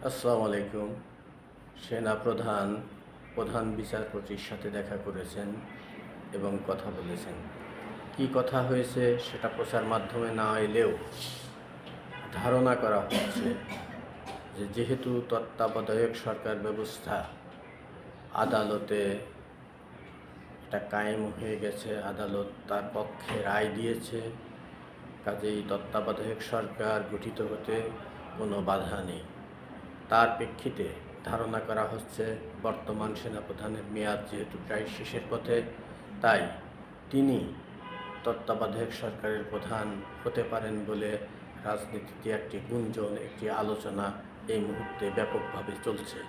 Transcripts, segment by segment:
আসসালামু আলাইকুম। সেনাপ্রধান প্রধান বিচারপতির সাথে দেখা করেছেন এবং কথা বলেছেন। কি কথা হয়েছে সেটা প্রচার মাধ্যমে না এলেও ধারণা করা হচ্ছে যে যেহেতু তত্ত্বাবধায়ক সরকার ব্যবস্থা আদালতে এটা কায়েম হয়ে গেছে, আদালত তার পক্ষে রায় দিয়েছে, কাজেই তত্ত্বাবধায়ক সরকার গঠিত হতে কোনো বাধা নেই। তার প্রেক্ষিতে ধারণা করা হচ্ছে বর্তমান সেনাপ্রধানের মেয়াদ যেহেতু প্রায় শেষের পথে, তাই তিনি তত্ত্বাবধায়ক সরকারের প্রধান হতে পারেন বলে রাজনীতিতে একটি গুঞ্জন, একটি আলোচনা এই মুহূর্তে ব্যাপকভাবে চলছে।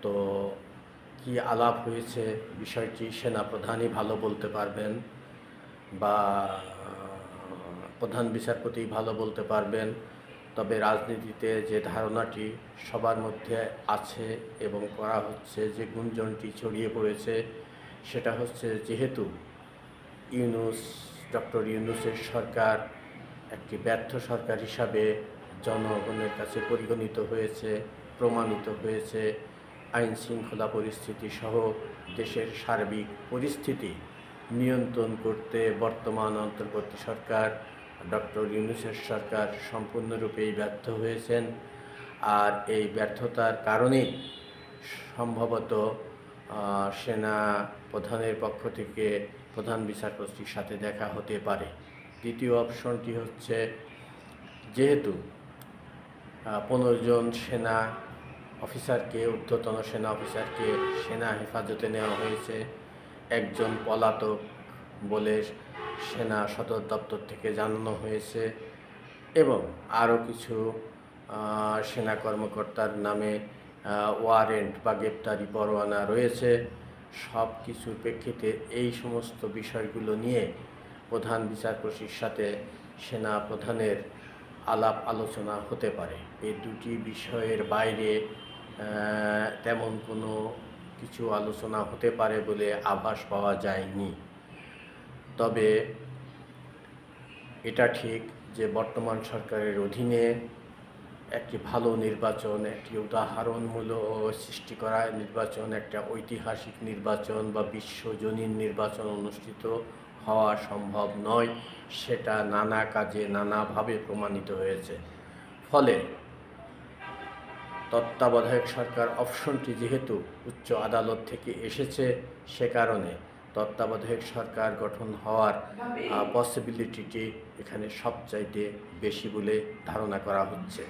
তো কি আলাপ হয়েছে বিষয়টি সেনাপ্রধানই ভালো বলতে পারবেন বা প্রধান বিচারপতি ভালো বলতে পারবেন। তবে রাজনীতিতে যে ধারণাটি সবার মধ্যে আছে এবং করা হচ্ছে, যে গুঞ্জনটি ছড়িয়ে পড়েছে, সেটা হচ্ছে যেহেতু ডক্টর ইউনূসের সরকার একটি ব্যর্থ সরকার হিসাবে জনগণের কাছে পরিগণিত হয়েছে, প্রমাণিত হয়েছে, আইন শৃঙ্খলা পরিস্থিতি সহ দেশের সার্বিক পরিস্থিতি নিয়ন্ত্রণ করতে বর্তমান অন্তর্বর্তী সরকার ডক্টর ইউনূসের সরকার সম্পূর্ণরূপেই ব্যর্থ হয়েছেন। আর এই ব্যর্থতার কারণেই সম্ভবত সেনা প্রধানের পক্ষ থেকে প্রধান বিচারপতির সাথে দেখা হতে পারে। দ্বিতীয় অপশনটি হচ্ছে, যেহেতু 15 জন সেনা অফিসারকে, ঊর্ধ্বতন সেনা অফিসারকে সেনা হেফাজতে নেওয়া হয়েছে, একজন পলাতক বলে সেনা সদর দপ্তর থেকে জানানো হয়েছে এবং আরও কিছু সেনা কর্মকর্তার নামে ওয়ারেন্ট বা গ্রেপ্তারি পরোয়ানা রয়েছে। সব কিছুর প্রেক্ষিতে এই সমস্ত বিষয়গুলো নিয়ে প্রধান বিচারপতির সাথে সেনা প্রধানের আলাপ আলোচনা হতে পারে। এই দুটি বিষয়ের বাইরে তেমন কোনো কিছু আলোচনা হতে পারে বলে আভাস পাওয়া যায়নি। তবে এটা ঠিক যে বর্তমান সরকারের অধীনে একটি ভালো নির্বাচন, একটি উদাহরণমূলক সৃষ্টি করা নির্বাচন, একটা ঐতিহাসিক নির্বাচন বা বিশ্বজনীন নির্বাচন অনুষ্ঠিত হওয়া সম্ভব নয়, সেটা নানা কাজে নানাভাবে প্রমাণিত হয়েছে। ফলে তত্ত্বাবধায়ক সরকার অপশনটি যেহেতু উচ্চ আদালত থেকে এসেছে, সে কারণে তত্ত্বাবধায়ক সরকার গঠন হওয়ার পসিবিলিটিটি এখানে সবচাইতে বেশি বলে ধারণা করা হচ্ছে।